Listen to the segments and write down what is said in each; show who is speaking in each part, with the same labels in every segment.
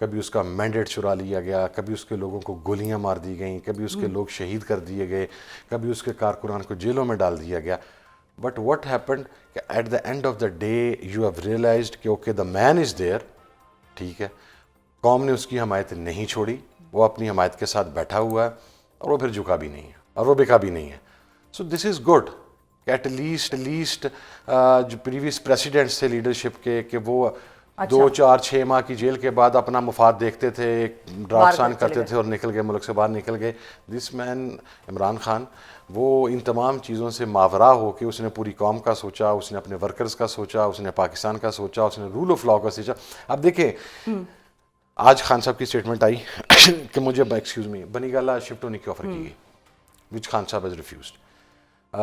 Speaker 1: کبھی اس کا مینڈیٹ چرا لیا گیا, کبھی اس کے لوگوں کو گولیاں مار دی گئیں, کبھی اس کے لوگ شہید کر دیے گئے, کبھی اس کے کارکنان کو جیلوں میں ڈال دیا گیا. بٹ واٹ ہیپنڈ کہ at the end of the day you have realized کہ okay the man is there, ٹھیک ہے, قوم نے اس کی حمایت نہیں چھوڑی, وہ اپنی حمایت کے ساتھ بیٹھا ہوا ہے اور وہ پھر جھکا بھی نہیں ہے اور وہ بکا بھی نہیں ہے. سو دس از گڈ کہ ایٹ لیسٹ جو پریویس پریسیڈنٹس تھے لیڈرشپ کے کہ وہ 2-4-6 ماہ کی جیل کے بعد اپنا مفاد دیکھتے تھے, ڈرافٹ سائن کرتے تھے اور نکل گئے, ملک سے باہر نکل گئے. دس مین عمران خان وہ ان تمام چیزوں سے ماورا ہو کے اس نے پوری قوم کا سوچا, اس نے اپنے ورکرز کا سوچا, اس نے پاکستان کا سوچا, اس نے رول آف لا کا سوچا. اب دیکھیں آج خان صاحب کی اسٹیٹمنٹ آئی کہ مجھے ایکسکیوز می بنی گالا شفٹ ہونے کی آفر کی گئی, وچ خان صاحب ہیز ریفیوزڈ.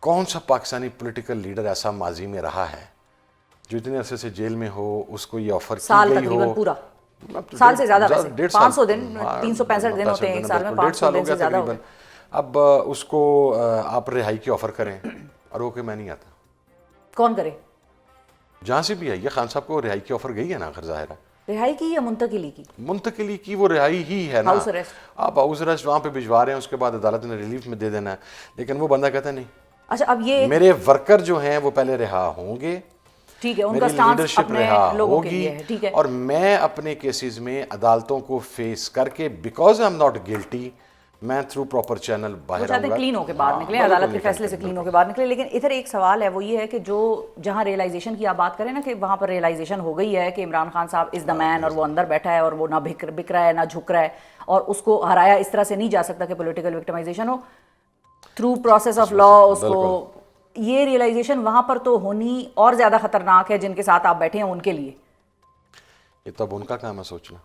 Speaker 1: کون سا پاکستانی پولیٹیکل لیڈر ایسا ماضی میں رہا ہے جو اتنے عرصے سے جیل میں ہو, اس کو یہ آفر کی گئی ہو,
Speaker 2: پورا سال سے زیادہ, 500 دن 365 دن ہوتے ہیں ایک سال میں, 500 دن سے زیادہ ہو گئے.
Speaker 1: اب اس کو آپ رہائی کی آفر کریں اور وہ کہ میں نہیں آتا,
Speaker 2: کون کرے؟
Speaker 1: جہاں سے بھی آئی ہے خان صاحب کو رہائی کی آفر گئی ہے نا, آخر ظاہر ہے
Speaker 2: رہائی کی یا منتقلی کی؟
Speaker 1: منتقلی کی, وہ رہائی ہی ہے نا,
Speaker 2: ہاؤس اریسٹ.
Speaker 1: آپ ہاؤس اریسٹ وہاں پہ بھجوا رہے ہیں, اس کے بعد عدالت نے ریلیف میں دے دینا ہے, لیکن وہ بندہ کہتا ہے نہیں.
Speaker 2: اچھا اب یہ
Speaker 1: میرے ورکر جو ہیں وہ پہلے رہا ہوں گے,
Speaker 2: ٹھیک ہے, ان کا سٹانس اپنے لوگوں کے لیے ہے, ٹھیک ہے,
Speaker 1: اور میں اپنے کیسز میں عدالتوں کو فیس کر کے because I am not guilty میں تھرو پراپر چینل باہر آؤں گا,
Speaker 2: کلین ہو کے باہر نکلیں, عدالت کے فیصلے سے کلین ہو کے باہر نکلیں. لیکن ادھر ایک سوال ہے, وہ یہ ہے کہ جو جہاں ریئلائزیشن کی آپ بات کریں نا کہ وہاں پر ریئلائزیشن ہو گئی ہے کہ عمران خان صاحب از دا مین, اور وہ اندر بیٹھا ہے اور وہ نہ بک رہا ہے نہ جھک رہا ہے, اور اس کو ہرایا اس طرح سے نہیں جا سکتا کہ پولیٹیکل وکٹمائزیشن ہو تھرو پروسیس آف لا اس کو. یہ ریئلائزیشن وہاں پر تو ہونی اور زیادہ خطرناک ہے جن کے ساتھ آپ بیٹھے ہیں ان کے لیے.
Speaker 1: یہ تو اب ان کا کام ہے سوچنا.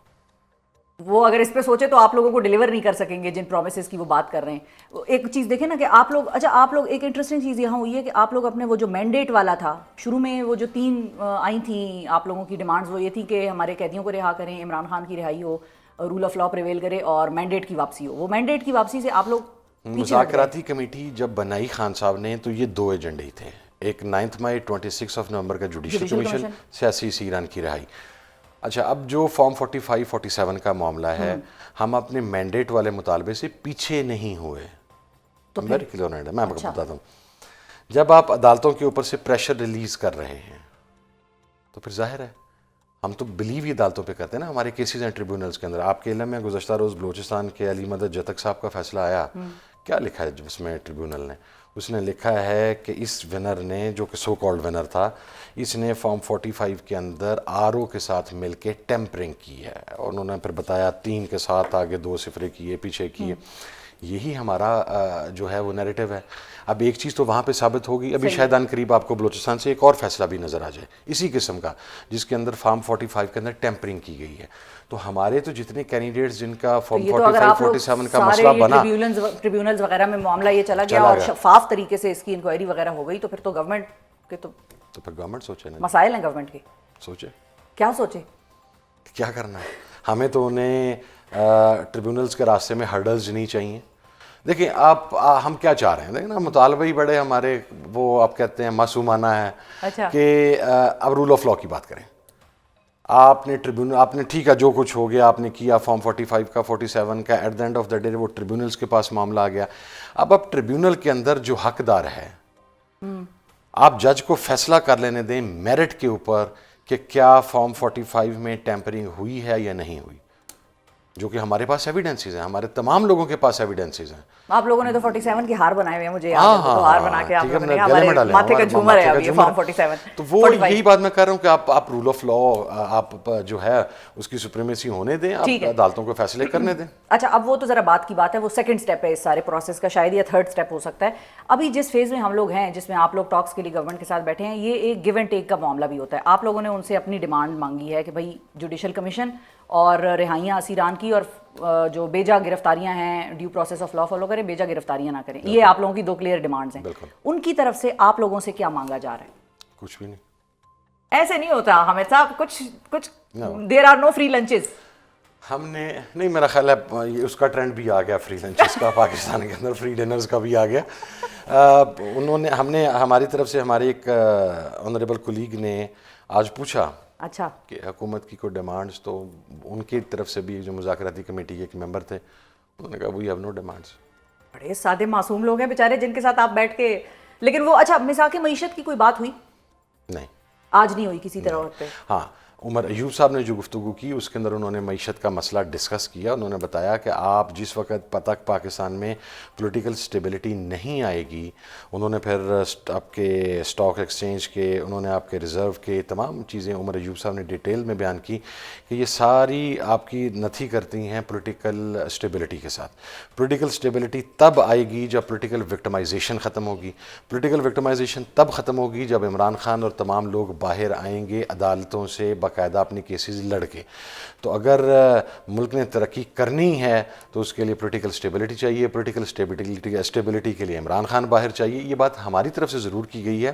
Speaker 2: وہ اگر اس پہ سوچے تو آپ لوگوں کو ڈیلیور نہیں کر سکیں گے جن پرومسز کی وہ بات کر رہے ہیں. ایک چیز دیکھیں نا کہ آپ لوگ, اچھا آپ لوگ, ایک انٹرسٹنگ چیز یہاں ہوئی ہے کہ آپ لوگ اپنے وہ جو مینڈیٹ والا تھا شروع میں, وہ جو 3 آئی تھیں آپ لوگوں کی ڈیمانڈز, وہ یہ تھی کہ ہمارے قیدیوں کو رہا کریں, عمران خان کی رہائی ہو, رول آف لا پریویل کرے اور مینڈیٹ کی واپسی ہو. وہ مینڈیٹ کی واپسی سے آپ لوگ
Speaker 1: مذاکراتی کمیٹی جب بنائی خان صاحب نے تو یہ 2 ایجنڈے ہی تھے. ایک 9 مئی 26 نومبر کا جوڈیشل کمیشن, سیاسی اسیران کی رہائی. اچھا اب جو فارم 45-47 کا معاملہ ہے, ہم اپنے مینڈیٹ والے مطالبے سے پیچھے نہیں ہوئے. تو میں آپ کو بتاتا ہوں, جب آپ عدالتوں کے اوپر سے پریشر ریلیز کر رہے ہیں تو پھر ظاہر ہے ہم تو بلیو ہی عدالتوں پہ کرتے ہیں نا. ہمارے کیسز ہیں ٹریبیونلز کے اندر. آپ کے علم میں گزشتہ روز بلوچستان کے علی مدد جتک صاحب کا فیصلہ آیا, کیا لکھا ہے اس میں ٹریبیونل نے؟ اس نے لکھا ہے کہ اس ونر نے, جو کہ سو کالڈ ونر تھا, اس نے فارم 45 کے اندر RO کے ساتھ مل کے ٹیمپرنگ کی ہے, اور انہوں نے پھر بتایا 3 کے ساتھ آگے 2 صفرے کیے, پیچھے کیے. یہی ہمارا جو ہے وہ نیریٹو ہے. اب ایک چیز تو وہاں پہ ثابت ہوگی, ابھی شاید ان قریب آپ کو بلوچستان سے ایک اور فیصلہ بھی نظر آ جائے اسی قسم کا, جس کے اندر فارم 45 کے اندر ٹیمپرنگ کی گئی ہے. تو ہمارے تو جتنے کینڈیڈیٹس جن کا فارم 45-47 کا مسئلہ بنا,
Speaker 2: ٹریبیونلز وغیرہ میں معاملہ یہ چلا گیا اور شفاف طریقے سے اس کی انکوائری وغیرہ ہو گئی, تو پھر تو گورنمنٹ کے تو
Speaker 1: پھر گورنمنٹ سوچے نا,
Speaker 2: مسائل ہیں گورنمنٹ کے.
Speaker 1: سوچے
Speaker 2: کیا سوچے,
Speaker 1: کیا کرنا ہے. ہمیں تو انہیں ٹریبیونلز کے راستے میں ہرڈلز نہیں چاہیے. دیکھیں آپ, ہم کیا چاہ رہے ہیں, دیکھیں نا مطالبہ ہی بڑے ہمارے وہ آپ کہتے ہیں معصومانہ ہے کہ اب رول آف لا کی بات کریں. آپ نے ٹریبیونل, آپ نے ٹھیک ہے جو کچھ ہو گیا آپ نے کیا, فارم 45 کا 47 کا, at the end of the day وہ ٹریبیونلز کے پاس معاملہ آ گیا. اب ٹریبیونل کے اندر جو حقدار ہے, آپ جج کو فیصلہ کر لینے دیں میرٹ کے اوپر کہ کیا فارم 45 میں ٹیمپرنگ ہوئی ہے یا نہیں ہوئی, جو کہ ہمارے پاس ایویڈنسز ہیں, ہمارے تمام لوگوں کے پاس ایویڈنسز ہیں.
Speaker 2: آپ لوگوں نے تو 47 کے ہار بنائے ہوئے ہیں, مجھے یاد ہے, تو ہار بنا کے آپ لوگوں نے ہمارے ماتھے کا جھومر ہے ابھی فارم 47.
Speaker 1: تو وہ یہی بات میں کر رہا ہوں کہ آپ رول آف لا آپ جو ہے اس کی سپریمیسی ہونے دیں, آپ عدالتوں کو فیصلے کرنے دیں.
Speaker 2: اچھا اب وہ تو ذرا بات کی بات ہے, وہ سیکنڈ سٹیپ ہے اس سارے پروسیس کا, شاید یا تھرڈ سٹیپ ہو سکتا ہے. ابھی جس فیز میں ہم لوگ ہیں, جس میں آپ لوگ ٹاکس کے لیے گورنمنٹ کے ساتھ بیٹھے ہیں, یہ ایک گیو اینڈ ٹیک کا معاملہ بھی ہوتا ہے. آپ لوگوں نے ان سے اپنی ڈیمانڈ مانگی ہے کہ بھائی جوڈیشل کمیشن اور رہائیاں اسیران کی, اور جو بیجا گرفتاریاں ہیں due process of law follow کریں, بیجا گرفتاریاں نہ کریں. یہ آپ لوگوں کی 2 کلیئر ڈیمانڈز ہیں. ان کی طرف سے آپ لوگوں سے کیا مانگا جا رہا ہے؟
Speaker 1: کچھ بھی نہیں.
Speaker 2: ایسے نہیں ہوتا حامد صاحب, کچھ دیر آر نو فری لنچز.
Speaker 1: ہم نے نہیں, میرا خیال ہے اس کا ٹرینڈ بھی آ گیا فری لنچز کا, پاکستان کے اندر فری ڈنرز کا بھی آ گیا. انہوں نے, ہم نے ہماری طرف سے, ہمارے ایک آنریبل کولیگ نے آج پوچھا
Speaker 2: اچھا
Speaker 1: کہ حکومت کی کوئی ڈیمانڈس، تو ان کی طرف سے بھی جو مذاکراتی کمیٹی کے ایک ممبر تھے انہوں نے کہا وی ہیو نو ڈیمانڈس.
Speaker 2: بڑے سادے معصوم لوگ ہیں بیچارے جن کے ساتھ آپ بیٹھ کے. لیکن وہ اچھا مساق معیشت کی کوئی بات ہوئی؟
Speaker 1: نہیں،
Speaker 2: آج نہیں ہوئی کسی طرح پہ.
Speaker 1: ہاں عمر ایوب صاحب نے جو گفتگو کی اس کے اندر انہوں نے معیشت کا مسئلہ ڈسکس کیا. انہوں نے بتایا کہ آپ جس وقت تک پاکستان میں پولیٹیکل سٹیبلٹی نہیں آئے گی، انہوں نے پھر آپ کے اسٹاک ایکسچینج کے، انہوں نے آپ کے ریزرو کے تمام چیزیں عمر ایوب صاحب نے ڈیٹیل میں بیان کی کہ یہ ساری آپ کی نتھی کرتی ہیں پولیٹیکل سٹیبلٹی کے ساتھ. پولیٹیکل سٹیبلٹی تب آئے گی جب پولیٹیکل وکٹمائزیشن ختم ہوگی. پولیٹیکل وکٹمائزیشن تب ختم ہوگی جب عمران خان اور تمام لوگ باہر آئیں گے عدالتوں سے باقاعدہ اپنی کیسز لڑ کے. تو اگر ملک نے ترقی کرنی ہے تو اس کے لیے پولیٹیکل سٹیبلٹی چاہیے. پولیٹیکل سٹیبلٹی کے لیے عمران خان باہر چاہیے. یہ بات ہماری طرف سے ضرور کی گئی ہے،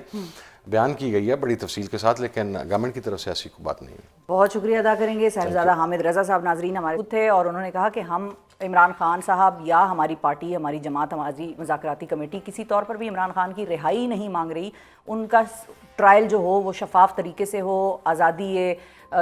Speaker 1: بیان کی گئی ہے بڑی تفصیل کے ساتھ، لیکن گورنمنٹ کی طرف سے ایسی کوئی بات نہیں ہے.
Speaker 2: بہت شکریہ ادا کریں گے صاحبزادہ حامد رضا صاحب. ناظرین ہمارے تھے اور انہوں نے کہا کہ ہم عمران خان صاحب یا ہماری پارٹی، ہماری جماعت، ہماری مذاکراتی کمیٹی کسی طور پر بھی عمران خان کی رہائی نہیں مانگ رہی. ان کا ٹرائل جو ہو وہ شفاف طریقے سے ہو، آزادی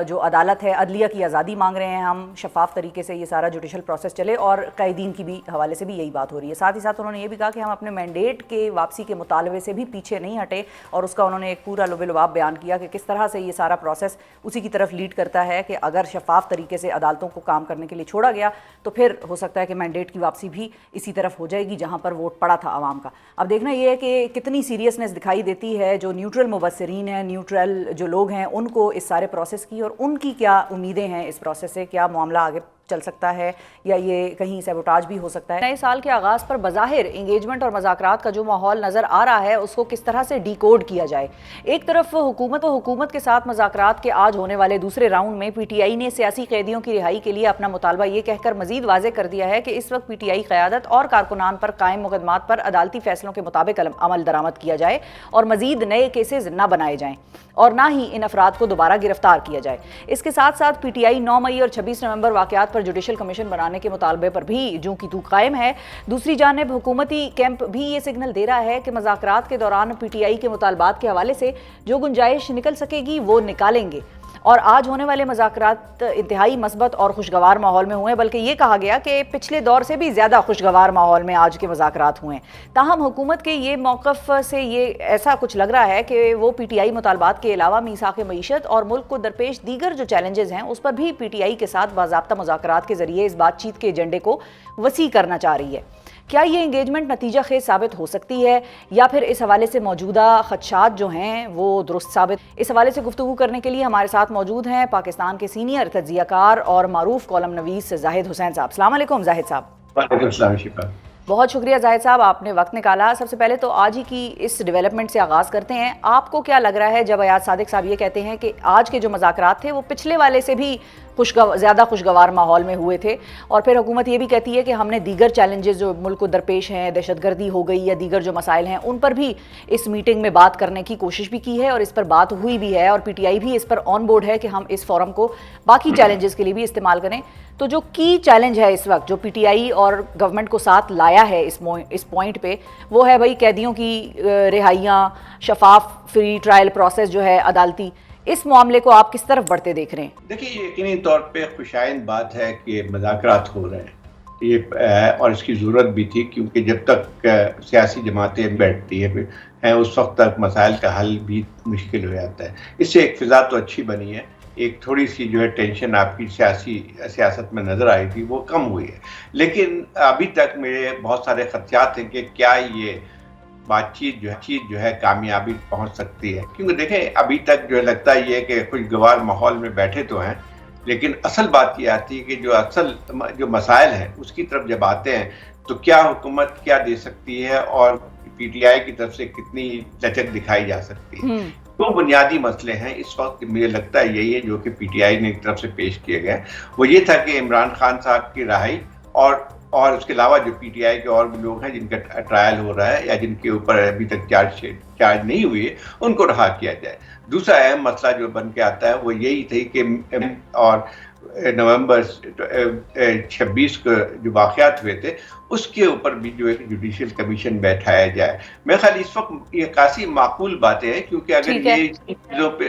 Speaker 2: جو عدالت ہے عدلیہ کی آزادی مانگ رہے ہیں ہم، شفاف طریقے سے یہ سارا جوڈیشل پروسیس چلے، اور قائدین کی بھی حوالے سے بھی یہی بات ہو رہی ہے. ساتھ ہی ساتھ انہوں نے یہ بھی کہا کہ ہم اپنے مینڈیٹ کے واپسی کے مطالبے سے بھی پیچھے نہیں ہٹے، اور اس کا انہوں نے ایک پورا لب لباب بیان کیا کہ کس طرح سے یہ سارا پروسیس اسی کی طرف لیڈ کرتا ہے کہ اگر شفاف طریقے سے عدالتوں کو کام کرنے کے لیے چھوڑا گیا تو پھر ہو سکتا ہے کہ مینڈیٹ کی واپسی بھی اسی طرف ہو جائے گی جہاں پر ووٹ پڑا تھا عوام کا. اب دیکھنا یہ ہے کہ کتنی سیریسنس دکھائی دیتی ہے جو نیوٹرل مبصرین ہیں، نیوٹرل جو لوگ ہیں ان کو اس سارے پروسیس کی، اور ان کی کیا امیدیں ہیں اس پروسیس سے. کیا معاملہ آگے چل سکتا ہے یا یہ کہیں سیبوٹاج بھی ہو سکتا ہے. نئے سال کے آغاز پر بظاہر انگیجمنٹ اور مذاکرات کا جو ماحول نظر آ رہا ہے اس کو کس طرح سے ڈی کوڈ کیا جائے. ایک طرف حکومت کے ساتھ مذاکرات کے آج ہونے والے دوسرے راؤنڈ میں پی ٹی آئی نے سیاسی قیدیوں کی رہائی کے لیے اپنا مطالبہ یہ کہہ کر مزید واضح کر دیا ہے کہ اس وقت پی ٹی آئی قیادت اور کارکنان پر قائم مقدمات پر عدالتی فیصلوں کے مطابق عمل درآمد کیا جائے اور مزید نئے کیسز نہ بنائے جائیں اور نہ ہی ان افراد کو دوبارہ گرفتار کیا جائے. اس کے ساتھ ساتھ پی ٹی آئی 9 مئی اور 26 نومبر واقعات پر جوڈیشل کمیشن بنانے کے مطالبے پر بھی جوں کی تو قائم ہے. دوسری جانب حکومتی کیمپ بھی یہ سگنل دے رہا ہے کہ مذاکرات کے دوران پی ٹی آئی کے مطالبات کے حوالے سے جو گنجائش نکل سکے گی وہ نکالیں گے. اور آج ہونے والے مذاکرات انتہائی مثبت اور خوشگوار ماحول میں ہوئے، بلکہ یہ کہا گیا کہ پچھلے دور سے بھی زیادہ خوشگوار ماحول میں آج کے مذاکرات ہوئے. تاہم حکومت کے یہ موقف سے یہ ایسا کچھ لگ رہا ہے کہ وہ پی ٹی آئی مطالبات کے علاوہ میثاق معیشت اور ملک کو درپیش دیگر جو چیلنجز ہیں اس پر بھی پی ٹی آئی کے ساتھ باضابطہ مذاکرات کے ذریعے اس بات چیت کے ایجنڈے کو وسیع کرنا چاہ رہی ہے. کیا یہ انگیجمنٹ نتیجہ خیز ثابت ہو سکتی ہے یا پھر اس حوالے سے موجودہ خدشات جو ہیں وہ درست ثابت؟ اس حوالے سے گفتگو کرنے کے لیے ہمارے ساتھ موجود ہیں پاکستان کے سینئر تجزیہ کار اور معروف کالم نویس زاہد حسین صاحب. السلام علیکم زاہد صاحب.
Speaker 3: وعلیکم السلام شفا.
Speaker 2: بہت شکریہ زاہد صاحب، آپ نے وقت نکالا. سب سے پہلے تو آج ہی کی اس ڈیولپمنٹ سے آغاز کرتے ہیں. آپ کو کیا لگ رہا ہے جب ایاز صادق صاحب یہ کہتے ہیں کہ آج کے جو مذاکرات تھے وہ پچھلے والے سے بھی زیادہ خوشگوار ماحول میں ہوئے تھے، اور پھر حکومت یہ بھی کہتی ہے کہ ہم نے دیگر چیلنجز جو ملک کو درپیش ہیں، دہشت گردی ہو گئی یا دیگر جو مسائل ہیں، ان پر بھی اس میٹنگ میں بات کرنے کی کوشش بھی کی ہے اور اس پر بات ہوئی بھی ہے، اور پی ٹی آئی بھی اس پر آن بورڈ ہے کہ ہم اس فورم کو باقی چیلنجز کے لیے بھی استعمال کریں. تو جو کی چیلنج ہے اس وقت جو پی ٹی آئی اور گورنمنٹ کو ساتھ لایا ہے اس پوائنٹ پہ، وہ ہے بھائی قیدیوں کی رہائیاں، شفاف فری ٹرائل پروسیس جو ہے عدالتی. اس معاملے کو آپ کس طرف بڑھتے دیکھ رہے ہیں؟
Speaker 3: دیکھیے یقینی طور پہ خوشائند بات ہے کہ مذاکرات ہو رہے ہیں یہ، اور اس کی ضرورت بھی تھی کیونکہ جب تک سیاسی جماعتیں بیٹھتی ہیں اس وقت تک مسائل کا حل بھی مشکل ہو جاتا ہے. اس سے ایک فضا تو اچھی بنی ہے، ایک تھوڑی سی جو ہے ٹینشن آپ کی سیاست میں نظر آئی تھی وہ کم ہوئی ہے. لیکن ابھی تک میرے بہت سارے خدشات ہیں کہ کیا یہ بات چیت جو ہے کامیابی پہنچ سکتی ہے. کیونکہ دیکھیں ابھی تک جو لگتا یہ ہے کہ خوشگوار ماحول میں بیٹھے تو ہیں، لیکن اصل بات یہ آتی ہے کہ جو مسائل ہیں اس کی طرف جب آتے ہیں تو کیا حکومت کیا دے سکتی ہے اور پی ٹی آئی کی طرف سے کتنی لچک دکھائی جا سکتی ہے. دو بنیادی مسئلے ہیں اس وقت مجھے لگتا ہے یہی ہے جو کہ پی ٹی آئی نے ایک طرف سے پیش کیے گئے. وہ یہ تھا کہ عمران خان صاحب کی رہائی اور اس کے علاوہ جو پی ٹی آئی کے اور بھی لوگ ہیں جن کا ٹرائل ہو رہا ہے یا جن کے اوپر ابھی تک چارج نہیں ہوئی ہے ان کو رہا کیا جائے. دوسرا اہم مسئلہ جو بن کے آتا ہے وہ یہی تھی کہ اور نومبر 26 کو جو واقعات ہوئے تھے اس کے اوپر بھی جو ایک جوڈیشل کمیشن بیٹھایا جائے. میرے خیال اس وقت یہ کافی معقول باتیں ہیں کیونکہ اگر یہ چیزوں پہ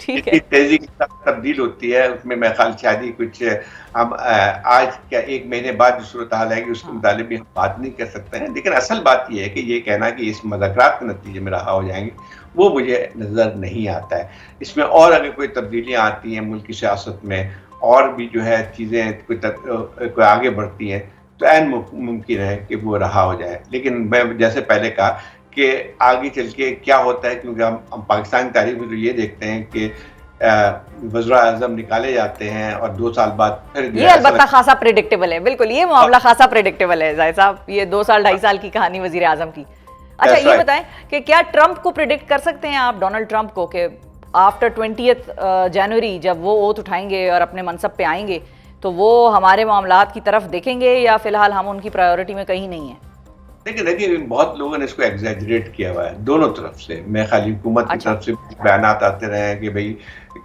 Speaker 3: جتنی تیزی کے ساتھ تبدیل ہوتی ہے اس میں میرے خیال شادی کچھ ہم آج کیا ایک مہینے بعد جو صورتحال آئے گی اس کے متعلق بھی ہم بات نہیں کر سکتے ہیں، لیکن اصل بات یہ ہے کہ یہ کہنا کہ اس مذاکرات کے نتیجے میں رہا ہو جائیں گے وہ مجھے نظر نہیں آتا ہے. اس میں اور اگر کوئی تبدیلیاں آتی ہیں ملک کی سیاست میں اور بھی جو ہے چیزیں کوئی آگے بڑھتی ہیں تو عین ممکن ہے کہ وہ رہا ہو جائے. لیکن میں جیسے پہلے کہا کہ آگے چل کے کیا ہوتا ہے، کیونکہ ہم پاکستان کی تاریخ میں تو یہ دیکھتے ہیں کہ وزراء اعظم نکالے جاتے ہیں اور 2 سال بعد پھر
Speaker 2: یہ البتہ خاصا پریڈکٹیبل ہے، بالکل یہ معاملہ خاصا پریڈکٹیبل ہے زاہد صاحب، یہ 2 سال 2.5 سال کی کہانی وزیر اعظم کی. اچھا یہ بتائیں کہ کیا ٹرمپ کو پریڈکٹ کر سکتے ہیں آپ، ڈونلڈ ٹرمپ کو، کہ آفٹر 20 جنوری جب وہ اوتھ اٹھائیں گے اور اپنے منصب پہ آئیں گے تو وہ ہمارے معاملات کی طرف دیکھیں گے یا فی الحال ہم ان کی پرائیورٹی میں کہیں نہیں ہیں؟
Speaker 3: دیکھیے بہت لوگوں نے اس کو ایگزیجریٹ کیا ہوا ہے دونوں طرف سے. میں خالی حکومت کی طرف سے بیانات آتے رہے ہیں کہ بھئی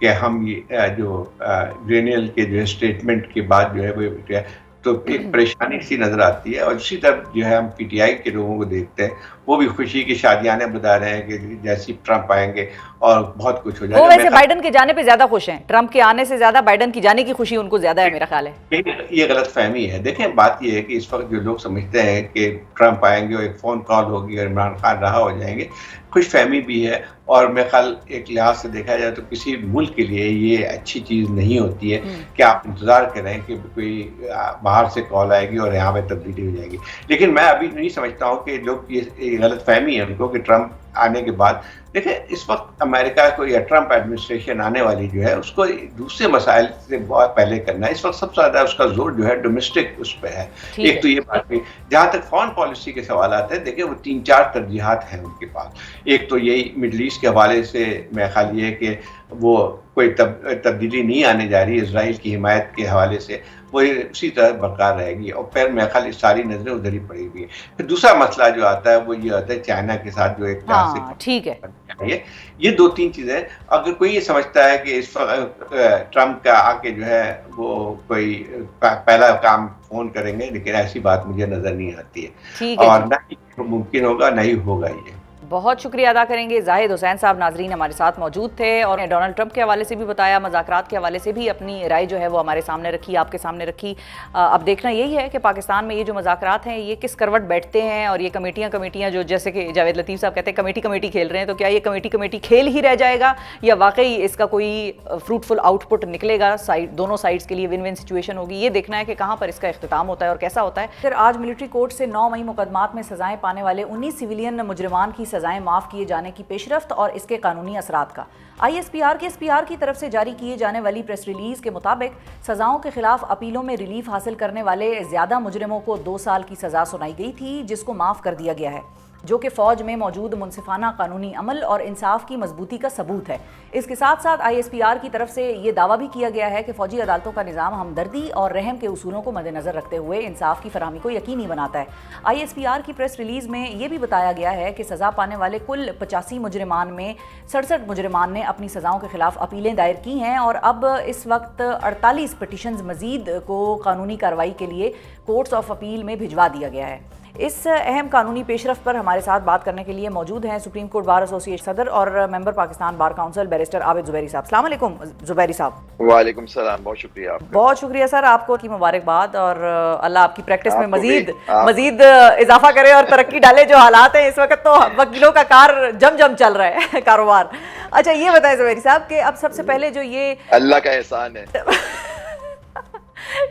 Speaker 3: کہ ہم جو گرینیل کے جو ہے اسٹیٹمنٹ کے بعد جو ہے وہ تو ایک پریشانی سی نظر آتی ہے. اور اسی طرح جو ہے ہم پی ٹی آئی کے لوگوں کو دیکھتے ہیں وہ بھی خوشی کی شادیانے بتا رہے ہیں کہ جیسے ٹرمپ آئیں گے اور بہت کچھ ہو جائے گا.
Speaker 2: وہ ویسے بائیڈن کے جانے پہ زیادہ خوش ہیں، ٹرمپ کے آنے سے زیادہ بائیڈن کی جانے کی خوشی ان کو زیادہ ہے میرا خیال ہے.
Speaker 3: یہ غلط فہمی ہے. دیکھیں بات یہ ہے کہ اس وقت جو لوگ سمجھتے ہیں کہ ٹرمپ آئیں گے اور ایک فون کال ہوگی اور عمران خان رہا ہو جائیں گے، خوش فہمی بھی ہے. اور میرے خیال ایک لحاظ سے دیکھا جائے تو کسی ملک کے لیے یہ اچھی چیز نہیں ہوتی ہے کہ آپ انتظار کریں کہ کوئی باہر سے کال آئے گی اور یہاں پہ تبدیلی ہو جائے گی. لیکن میں ابھی نہیں سمجھتا ہوں کہ لوگ یہ غلط فہمی ہے ان کو کہ ٹرمپ آنے کے بعد. دیکھیں اس وقت امریکہ کو یا ٹرمپ ایڈمنسٹریشن آنے والی جو ہے اس کو دوسرے مسائل سے بہت پہلے کرنا ہے. اس وقت سب سے زیادہ اس کا زور جو ہے ڈومیسٹک اس پہ ہے. ایک تو یہ بات بھی جہاں تک فارن پالیسی کے سوالات ہیں، دیکھیں وہ 3-4 ترجیحات ہیں ان کے پاس. ایک تو یہی مڈل ایسٹ کے حوالے سے میرا خیال یہ ہے کہ وہ کوئی تبدیلی نہیں آنے جا رہی اسرائیل کی حمایت کے حوالے سے، وہ اسی طرح برقرار رہے گی. اور پھر میرا خیال ساری نظریں ادھر ہی پڑی ہوئی ہیں. پھر دوسرا مسئلہ جو آتا ہے وہ یہ ہوتا ہے چائنا کے ساتھ جو ایک
Speaker 2: ٹھیک ہے.
Speaker 3: یہ 2-3 چیزیں اگر کوئی یہ سمجھتا ہے کہ اس وقت ٹرمپ کا آ کے جو ہے وہ کوئی پہلا کام فون کریں گے، لیکن ایسی بات مجھے نظر نہیں آتی ہے اور نہ ہی ممکن ہوگا نہ ہی ہوگا. یہ
Speaker 2: بہت شکریہ ادا کریں گے زاہد حسین صاحب. ناظرین ہمارے ساتھ موجود تھے اور ڈونلڈ ٹرمپ کے حوالے سے بھی بتایا، مذاکرات کے حوالے سے بھی اپنی رائے جو ہے وہ ہمارے سامنے رکھی، آپ کے سامنے رکھی. اب دیکھنا یہی ہے کہ پاکستان میں یہ جو مذاکرات ہیں یہ کس کروٹ بیٹھتے ہیں اور یہ کمیٹیاں جو جیسے کہ جاوید لطیف صاحب کہتے ہیں کمیٹی کھیل رہے ہیں، تو کیا یہ کمیٹی کھیل ہی رہ جائے گا یا واقعی اس کا کوئی فروٹفل آؤٹ پٹ نکلے گا، دونوں سائڈز کے لیے ون ون سچویشن ہوگی. یہ دیکھنا ہے کہ کہاں پر اس کا اختتام ہوتا ہے اور کیسا ہوتا ہے. پھر آج ملٹری کورٹ سے 9 مئی مقدمات میں سزائیں پانے والے 19 سویلین مجرمان کی سزائیں معاف کیے جانے کی پیشرفت اور اس کے قانونی اثرات کا. ISPR کی طرف سے جاری کیے جانے والی پریس ریلیز کے مطابق سزاؤں کے خلاف اپیلوں میں ریلیف حاصل کرنے والے زیادہ مجرموں کو 2 سال کی سزا سنائی گئی تھی، جس کو معاف کر دیا گیا ہے، جو کہ فوج میں موجود منصفانہ قانونی عمل اور انصاف کی مضبوطی کا ثبوت ہے. اس کے ساتھ ساتھ ISPR کی طرف سے یہ دعویٰ بھی کیا گیا ہے کہ فوجی عدالتوں کا نظام ہمدردی اور رحم کے اصولوں کو مد نظر رکھتے ہوئے انصاف کی فراہمی کو یقینی بناتا ہے. ISPR کی پریس ریلیز میں یہ بھی بتایا گیا ہے کہ سزا پانے والے کل 85 مجرمان میں 67 مجرمان نے اپنی سزاؤں کے خلاف اپیلیں دائر کی ہیں اور اب اس وقت 48 پٹیشنز مزید کو قانونی کارروائی کے لیے کورٹس آف اپیل میں بھجوا دیا گیا ہے. اس اہم قانونی پیشرفت پر ہمارے ساتھ بات کرنے کے لیے موجود ہیں سپریم کورٹ بار ایسوسی ایشن صدر اور ممبر پاکستان بار کونسل بیرسٹر عابد زبیری صاحب. السلام علیکم زبیری صاحب.
Speaker 4: وعلیکم السلام. بہت شکریہ آپ کا.
Speaker 2: بہت شکریہ سر، آپ کو کی مبارکباد اور اللہ آپ کی پریکٹس میں مزید اضافہ کرے اور ترقی ڈالے. جو حالات ہیں اس وقت تو وکیلوں کا کار جم چل رہا ہے کاروبار. اچھا یہ بتائیں زبیری صاحب کہ اب سب سے پہلے جو یہ
Speaker 4: اللہ کا احسان ہے.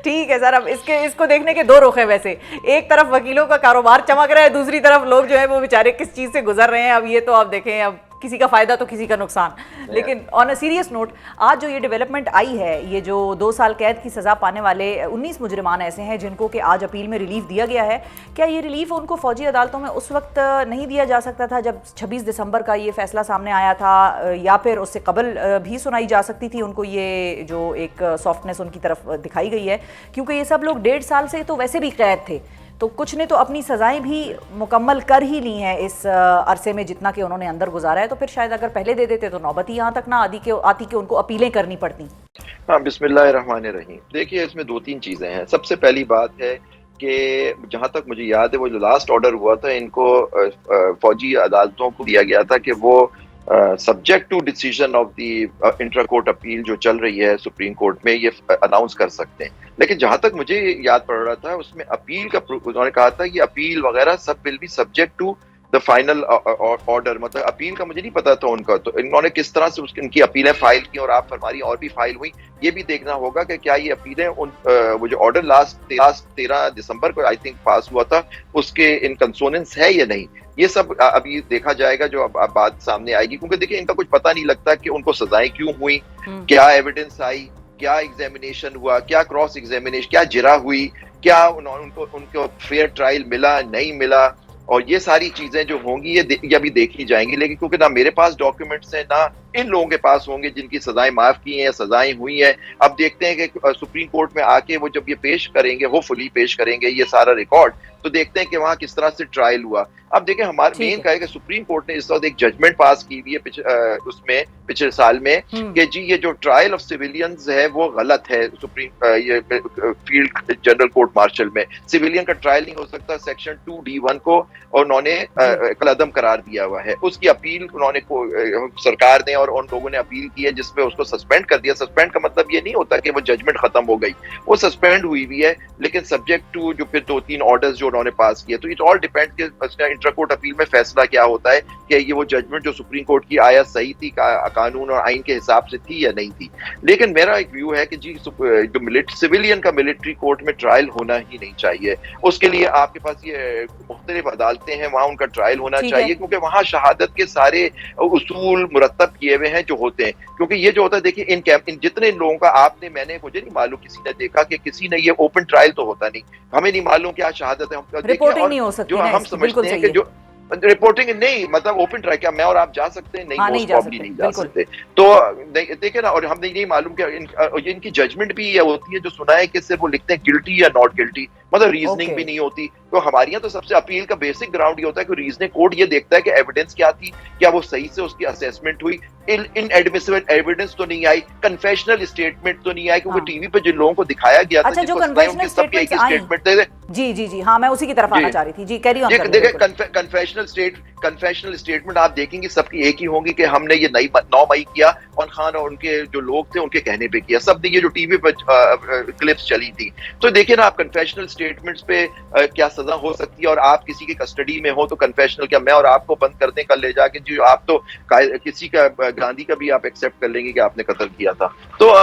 Speaker 2: ٹھیک ہے سر، اب اس کو دیکھنے کے 2 رخ ہیں. ویسے ایک طرف وکیلوں کا کاروبار چمک رہا ہے، دوسری طرف لوگ جو ہے وہ بیچارے کس چیز سے گزر رہے ہیں. اب یہ تو آپ دیکھیں، اب کسی کا فائدہ تو کسی کا نقصان. لیکن آن اے سیریس نوٹ آج جو یہ ڈیولپمنٹ آئی ہے، یہ جو 2 سال قید کی سزا پانے والے 19 مجرمان ایسے ہیں جن کو کہ آج اپیل میں ریلیف دیا گیا ہے، کیا یہ ریلیف ان کو فوجی عدالتوں میں اس وقت نہیں دیا جا سکتا تھا جب 26 دسمبر کا یہ فیصلہ سامنے آیا تھا، یا پھر اس سے قبل بھی سنائی جا سکتی تھی ان کو یہ جو ایک سافٹنس ان کی طرف دکھائی گئی ہے؟ کیونکہ یہ سب لوگ 1.5 سال سے تو ویسے بھی قید تھے، تو کچھ نے تو اپنی سزائیں بھی مکمل کر ہی لی ہیں اس عرصے میں جتنا کہ انہوں نے اندر گزارا ہے. تو پھر شاید اگر پہلے دے دیتے تو نوبت ہی یہاں تک نہ آتی کہ ان کو اپیلیں کرنی پڑتی.
Speaker 4: ہاں، بسم اللہ الرحمن الرحیم. دیکھیے اس میں 2-3 چیزیں ہیں. سب سے پہلی بات ہے کہ جہاں تک مجھے یاد ہے وہ جو لاسٹ آرڈر ہوا تھا ان کو فوجی عدالتوں کو دیا گیا تھا کہ وہ subject to decision of the intra court appeal جو چل رہی ہے سپریم کورٹ میں یہ اناؤنس کر سکتے ہیں. لیکن جہاں تک مجھے یاد پڑ رہا تھا اس میں اپیل کا انہوں نے کہا تھا یہ اپیل وغیرہ سب will be subject to the final order. مطلب اپیل کا مجھے نہیں پتا تھا ان کا, تو انہوں نے کس طرح سے ان کی اپیلیں فائل کی اور آپ فرماری اور بھی فائل ہوئی. یہ بھی دیکھنا ہوگا کہ کیا یہ اپیلیں وہ جو آرڈر لاسٹ 13 دسمبر کو آئی تھنک پاس ہوا تھا اس کے ان کنسوننس ہے یا نہیں. یہ سب ابھی دیکھا جائے گا جو اب بات سامنے آئے گی, کیونکہ دیکھیں ان کا کچھ پتہ نہیں لگتا کہ ان کو سزائیں کیوں ہوئی, کیا ایویڈنس آئی, کیا ایگزامینیشن ہوا, کیا کراس ایگزامینیشن, کیا جرا ہوئی, کیا ان کو فیئر ٹرائل ملا نہیں ملا, اور یہ ساری چیزیں جو ہوں گی یہ ابھی دیکھی جائیں گی. لیکن کیونکہ نہ میرے پاس ڈاکیومنٹس ہیں نہ ان لوگوں کے پاس ہوں گے جن کی سزائیں معاف کی ہیں یا سزائیں ہوئی ہیں. اب دیکھتے ہیں کہ سپریم کورٹ میں آ کے وہ جب یہ پیش کریں گے, ہوپ فلی پیش کریں گے یہ سارا ریکارڈ, تو دیکھتے ہیں کہ وہاں کس طرح سے ٹرائل ہوا. اب دیکھیں ہمارا مین کا ہے کہ سپریم کورٹ نے اس وقت ایک ججمنٹ پاس کی ہوئی ہے اس میں پچھلے سال میں کہ جی یہ جو ٹرائل آف سویلینز ہے وہ غلط ہے. سپریم یہ فیلڈ جنرل کورٹ مارشل میں سویلین کا ٹرائل نہیں ہو سکتا سیکشن 2D1 کو, اور انہوں نے کالعدم قرار دیا ہوا ہے. اس کی اپیل انہوں نے سرکار نے اور ان لوگوں نے اپیل کی ہے جس میں اس کو سسپینڈ کر دیا. سسپینڈ کا مطلب یہ نہیں ہوتا کہ وہ ججمنٹ ختم ہو گئی, وہ سسپینڈ ہوئی بھی ہے لیکن سبجیکٹ ٹو جو پھر 2-3 آرڈرز جو انہوں نے پاس کیے. تو اٹ آل ڈیپینڈ کہ انٹرا کورٹ اپیل میں فیصلہ کیا ہوتا ہے کہ یہ وہ ججمنٹ جو سپریم کورٹ کی آیا صحیح تھی, قانون اور آئین کے حساب سے تھی یا نہیں تھی. لیکن میرا ایک ویو ہے کہ جی جو سویلین کا ملٹری کورٹ میں ٹرائل ہونا ہی نہیں چاہیے. اس کے لیے آپ کے پاس یہ مختلف عدالتیں ہیں, وہاں ان کا ٹرائل ہونا چاہیے کیونکہ وہاں شہادت کے سارے اصول مرتب کیے ہوئے ہیں جو ہوتے ہیں. کیونکہ یہ جو ہوتا ہے دیکھیے ان جتنے لوگوں کا آپ نے میں نے مجھے نہیں معلوم کسی نے دیکھا کہ کسی نے یہ اوپن ٹرائل تو ہوتا نہیں, ہمیں نہیں معلوم کیا شہادت ہے.
Speaker 2: رپورٹنگ نہیں ہو سکتی,
Speaker 4: ہم سمجھتے ہیں کہ جو رپورٹنگ نہیں مطلب اوپن ٹرائی, کیا میں اور آپ جا سکتے ہیں؟ نہیں جا سکتے. تو دیکھیں نا, اور ہم نے نہیں معلوم کہ ان کی ججمنٹ بھی یہ ہوتی ہے جو سنا ہے کہ صرف وہ لکھتے ہیں گلٹی یا ناٹ گلٹی, مطلب ریزننگ بھی نہیں ہوتی. تو ہمارے یہاں تو سب سے اپیل کا بیسک گراؤنڈ یہ ہوتا ہے کہ ریزننگ کورٹ یہ دیکھتا ہے کہ ایویڈنس کیا تھی, کیا وہ صحیح سے اس کی اسیسمنٹ ہوئی, ان ایڈمیسیبل ایویڈنس تو نہیں آئی, کنفیشنل اسٹیٹمنٹ تو نہیں آئی, کیونکہ ٹی وی پہ جن لوگوں کو دکھایا گیا تھا
Speaker 2: جو کنفیشنل اسٹیٹمنٹ تھے. جی ہاں میں اسی کی طرف آنا چاہ رہی تھی. جی کیری آن.
Speaker 4: دیکھیں کنفیشنل اسٹیٹمنٹ آپ دیکھیں گے سب کی ایک ہی ہوں گی کہ ہم نے یہ 9 مئی کیا, اور خان اور ان کے جو لوگ تھے ان کے کہنے پہ کیا. سب نے یہ جو ٹی وی پہ کلپس چلی تھی. تو دیکھیں نا آپ کنفیشنل اسٹیٹمنٹس پہ کیا سزا ہو سکتی ہے, اور آپ کسی کی کسٹڈی میں ہو تو کنفیشنل کیا میں اور آپ کو بند کر دیں کل لے جا کے, جو آپ تو کسی کا گاندھی کا بھی آپ ایکسیپٹ کر لیں گے کہ آپ نے قتل کیا تھا. تو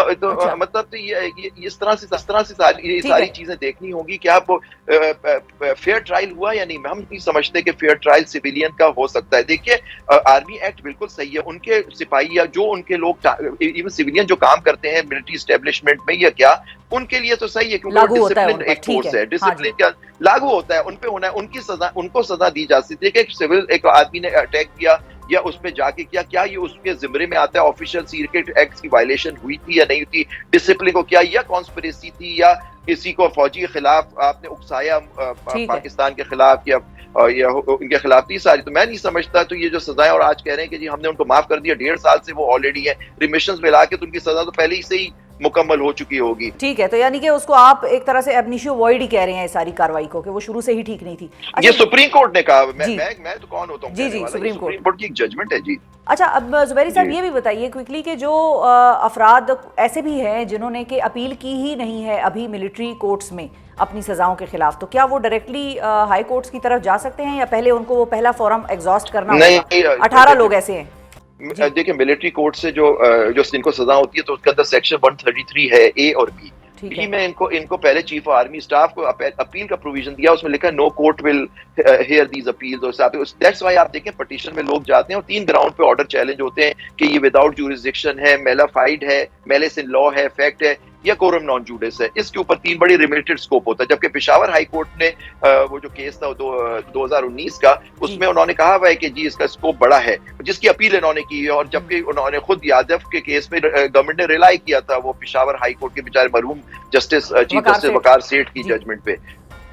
Speaker 4: مطلب تو یہ اس طرح سے ساری چیزیں دیکھنی ہوگی کہ آپ فیئر ٹرائل ہوا یا نہیں. ہم نہیں سمجھتے کہ فیئر ٹرائل سویلین کا ہو سکتا ہے. دیکھیے آرمی ایکٹ بالکل صحیح ہے, ان کے سپاہی یا جو ان کے لوگ ایون سویلین جو کام کرتے ہیں ملٹری اسٹیبلشمنٹ میں یا کیا, ان کے لیے تو صحیح ہے کیونکہ ڈسپلن ایک فورس ہے, ڈسپلن کیا لاگو ہوتا ہے, ان پہ ہونا ہے, ان کی سزا ان کو سزا دی جا سکتی ہے. کہ سول ایک آدمی نے اٹیک کیا یا اس پہ جا کے کیا یہ اس کے زمرے میں آتا ہے آفیشیل سیکرٹ ایکٹ کی وائلیشن ہوئی تھی یا نہیں تھی, ڈسپلن کو کیا یا کانسپریسی تھی, یا کسی کو فوجی کے خلاف آپ نے اکسایا پاکستان کے خلاف یا ان کے خلاف تھی ساری. تو میں نہیں سمجھتا. تو یہ جو سزائیں اور آج کہہ رہے ہیں کہ جی ہم نے ان کو معاف کر دیا, 1.5 سال سے وہ آلریڈی ہیں ریمیشنز میں لا کے, تو ان کی سزا تو پہلے ہی سے ہی مکمل ہو چکی ہوگی.
Speaker 2: ٹھیک ہے, تو یعنی کہ اس کو آپ ایک طرح سے ابنیشیو وائڈ ہی کہہ رہے ہیں ساری کاروائی کو, کہ وہ شروع سے ہی ٹھیک نہیں تھی.
Speaker 4: یہ سپریم کورٹ نے کہا, میں تو کون ہوتا ہوں.
Speaker 2: جی سپریم
Speaker 4: کورٹ کی ایک ججمنٹ ہے. جی
Speaker 2: اچھا, اب زبیری صاحب یہ بھی بتائیے کوئکلی کہ جو افراد ایسے بھی ہیں جنہوں نے کہ اپیل کی ہی نہیں ہے ابھی ملٹری کورٹس میں اپنی سزاؤں کے خلاف, تو کیا وہ ڈائریکٹلی ہائی کورٹس کی طرف جا سکتے ہیں یا پہلے ان کو وہ پہلا فورم ایگزاسٹ کرنا ہوگا؟ 18 لوگ ایسے ہیں.
Speaker 4: دیکھیں ملٹری کورٹ سے جو ان کو سزا ہوتی ہے تو اس کے اندر سیکشن 133 ہے اے اور بی. بی میں ان کو پہلے چیف آف آرمی اسٹاف کو اپیل کا پروویژن دیا, اس میں لکھا ہے no court will hear these appeals. That's why آپ دیکھیں پٹیشن میں لوگ جاتے ہیں اور 3 گراؤنڈ پہ آرڈر چیلنج ہوتے ہیں کہ یہ وداؤٹ جورسڈکشن ہے, میلافائڈ ہے, میلس ان لا ہے, فیکٹ ہے, یا کورم نان جوڈس ہے. اس کے اوپر 3 بڑی ریمیٹڈ سکوپ ہوتا ہے. جبکہ پشاور ہائی کورٹ نے وہ جو کیس تھا 2019 کا, اس میں انہوں نے کہا ہوا ہے کہ جی اس کا سکوپ بڑا ہے, جس کی اپیل انہوں نے کی ہے. اور جبکہ انہوں نے خود یادو کے کیس میں گورنمنٹ نے ریلائی کیا تھا وہ پشاور ہائی کورٹ کے بیچارے مرحوم چیف جسٹس وقار سیٹھ کی ججمنٹ پہ.